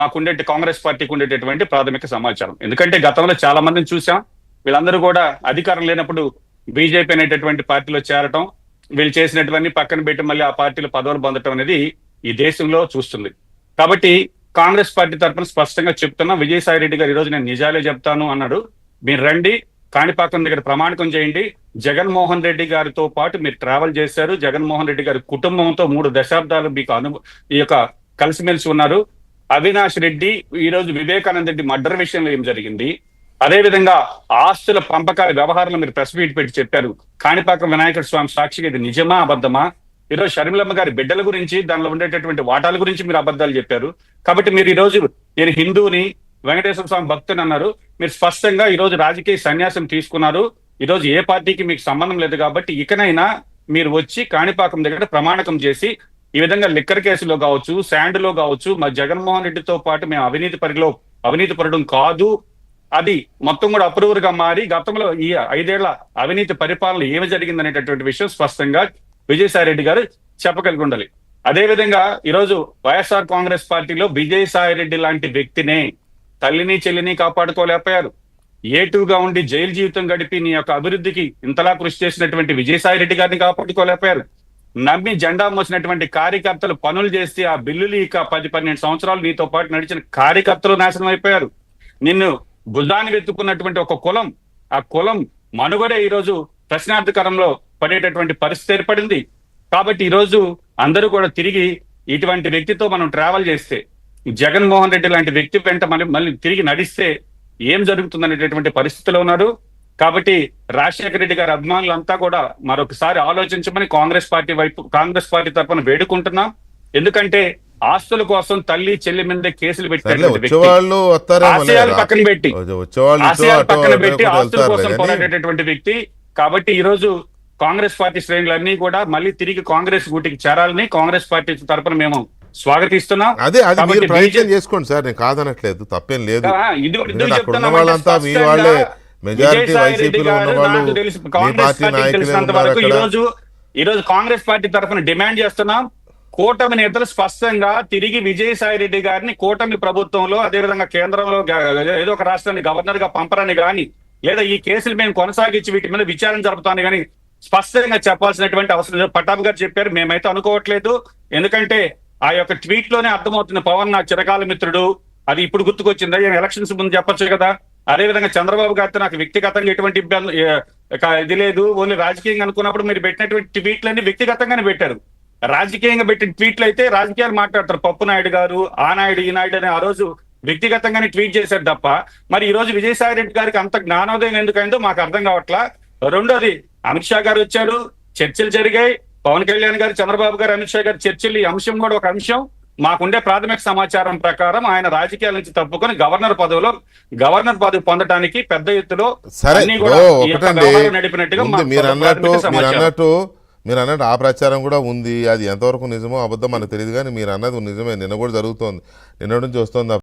మాకుండే కాంగ్రెస్ పార్టీకి ఉండేటటువంటి ప్రాథమిక సమాచారం. ఎందుకంటే గతంలో చాలా మందిని చూసాం. వీళ్ళందరూ కూడా అధికారం లేనప్పుడు బీజేపీ అనేటటువంటి పార్టీలో చేరటం, వీళ్ళు చేసినటువంటి పక్కన పెట్టి మళ్ళీ ఆ పార్టీలో పదవులు పొందటం అనేది ఈ దేశంలో చూస్తుంది. కాబట్టి కాంగ్రెస్ పార్టీ తరఫున స్పష్టంగా చెప్తున్నా, విజయసాయి రెడ్డి గారు ఈ రోజు నేను నిజాలే చెప్తాను అన్నాడు. మీరు రండి, కాణిపాకం దగ్గర ప్రమాణికం చేయండి. జగన్మోహన్ రెడ్డి గారితో పాటు మీరు ట్రావెల్ చేశారు. జగన్మోహన్ రెడ్డి గారి కుటుంబంతో 3 దశాబ్దాలు మీకు ఈ యొక్క కలిసిమెలిసి ఉన్నారు. అవినాష్ రెడ్డి ఈ రోజు వివేకానంద రెడ్డి మర్డర్ విషయంలో ఏం జరిగింది, అదేవిధంగా ఆస్తుల పంపకాల వ్యవహారంలో మీరు ప్రెస్ మీట్ పెట్టి చెప్పారు. కాణిపాకం వినాయక స్వామి సాక్షిగా ఇది నిజమా అబద్ధమా? ఈరోజు షర్మిలమ్మ గారి బిడ్డల గురించి, దానిలో ఉండేటటువంటి వాటాల గురించి మీరు అబద్ధాలు చెప్పారు. కాబట్టి మీరు ఈ రోజు నేను హిందువుని, వెంకటేశ్వర స్వామి భక్తుని అన్నారు. మీరు స్పష్టంగా ఈ రోజు రాజకీయ సన్యాసం తీసుకున్నారు. ఈ రోజు ఏ పార్టీకి మీకు సంబంధం లేదు. కాబట్టి ఇకనైనా మీరు వచ్చి కాణిపాకం దగ్గర ప్రమాణకం చేసి, ఈ విధంగా లిక్కర్ కేసులో కావచ్చు, శాండ్ లో కావచ్చు, మా జగన్మోహన్ రెడ్డితో పాటు మేము అవినీతి పరడం కాదు, అది మొత్తం కూడా అప్రూవర్ గా మారి గతంలో ఈ 5 ఏళ్ల అవినీతి పరిపాలన ఏమి జరిగింది అనేటటువంటి విషయం స్పష్టంగా విజయసాయి రెడ్డి గారు చెప్పగలిగి ఉండాలి. అదేవిధంగా ఈరోజు వైఎస్ఆర్ కాంగ్రెస్ పార్టీలో విజయసాయి రెడ్డి లాంటి వ్యక్తినే తల్లిని చెల్లిని కాపాడుకోలేకపోయారు. ఏటుగా ఉండి జైలు జీవితం గడిపి నీ యొక్క అభివృద్ధికి ఇంతలా కృషి చేసినటువంటి విజయసాయి రెడ్డి గారిని కాపాడుకోలేకపోయారు. నమ్మి జెండా మోసినటువంటి కార్యకర్తలు పనులు చేస్తే ఆ బిల్లులు ఇక 10-12 సంవత్సరాలు నీతో పాటు నడిచిన కార్యకర్తలు నాశనం అయిపోయారు. నిన్ను భుజాన్ని వెతుక్కున్నటువంటి ఒక కులం, ఆ కులం మనుగడే ఈరోజు ప్రశ్నార్థకరంలో పడేటటువంటి పరిస్థితి ఏర్పడింది. కాబట్టి ఈరోజు అందరూ కూడా తిరిగి ఇటువంటి వ్యక్తితో మనం ట్రావెల్ చేస్తే, జగన్మోహన్ రెడ్డి లాంటి వ్యక్తి వెంట మళ్ళీ తిరిగి నడిస్తే ఏం జరుగుతుందనేటటువంటి పరిస్థితిలో ఉన్నారు. కాబట్టి రాజశేఖర రెడ్డి గారి అభిమానులంతా కూడా మరొకసారి ఆలోచించమని కాంగ్రెస్ పార్టీ తరఫున వేడుకుంటున్నాం. ఎందుకంటే ఆస్తుల కోసం తల్లి చెల్లి మీద కేసులు పెట్టేటువంటి ఆశయాలు పక్కన పెట్టి ఆస్తుల కోసం పోరాడేటటువంటి వ్యక్తి. కాబట్టి ఈ రోజు కాంగ్రెస్ పార్టీ శ్రేణులన్నీ కూడా మళ్ళీ తిరిగి కాంగ్రెస్ గూటికి చేరాలని కాంగ్రెస్ పార్టీ తరఫున మేము స్వాగతిస్తున్నాం. అదే అది మీరు ప్రయత్నం చేసుకోండి సార్, నేను కాదనట్లేదు, తప్పేం లేదు. వాళ్ళంతా మీ వాళ్ళే, మెజారిటీ వైసీపీలో ఉన్న వాళ్ళు, మీ పార్టీ నాయకులు. ఈ రోజు కాంగ్రెస్ పార్టీ తరఫున డిమాండ్ చేస్తున్నాం, కూటమి నేతలు స్పష్టంగా తిరిగి విజయసాయి రెడ్డి గారిని కూటమి ప్రభుత్వంలో, అదేవిధంగా కేంద్రంలో ఏదో ఒక రాష్ట్రాన్ని గవర్నర్ గా పంపరాని గాని, లేదా ఈ కేసులు మేము కొనసాగించి వీటి మీద విచారణ జరుపుతాను కానీ స్పష్టంగా చెప్పాల్సినటువంటి అవసరం లేదు. పట్టాభి గారు చెప్పారు, మేమైతే అనుకోవట్లేదు. ఎందుకంటే ఆ యొక్క ట్వీట్ లోనే అర్థమవుతుంది, పవన్ నాకు చిరకాల మిత్రుడు, అది ఇప్పుడు గుర్తుకొచ్చిందా? ఎలక్షన్స్ ముందు చెప్పొచ్చు కదా. అదేవిధంగా చంద్రబాబు గారితో నాకు వ్యక్తిగతంగా ఎటువంటి ఇబ్బంది ఇది లేదు, ఓన్లీ రాజకీయంగా అనుకున్నప్పుడు మీరు పెట్టినటువంటి ట్వీట్లన్నీ వ్యక్తిగతంగానే పెట్టారు. రాజకీయంగా పెట్టిన ట్వీట్లు అయితే రాజకీయాలు మాట్లాడతారు. పప్పు నాయుడు గారు, ఆ నాయుడు ఈ నాయుడు అని ఆ రోజు వ్యక్తిగతంగానే ట్వీట్ చేశారు తప్ప, మరి ఈ రోజు విజయసాయి రెడ్డి గారికి అంత జ్ఞానోదయం ఎందుకైందో మాకు అర్థం కావట్లా. రెండోది, అమిత్ షా గారు వచ్చారు, చర్చలు జరిగాయి. పవన్ కళ్యాణ్ గారు, చంద్రబాబు గారు, అమిత్ షా గారు చర్చలు, ఈ అంశం కూడా ఒక అంశం. మాకుండే ప్రాథమిక సమాచారం ప్రకారం ఆయన రాజకీయాల నుంచి తప్పుకొని గవర్నర్ పదవి పొందడానికి పెద్ద ఎత్తులో నడిపినట్టుగా మీరు అన్నట్టు ఆ ప్రచారం కూడా ఉంది. అది ఎంతవరకు నిజమో అబద్ధం మనకు తెలియదు, కానీ మీరు అన్నది నిజమే. నిన్న కూడా జరుగుతోంది, నిన్న నుంచి వస్తుంది.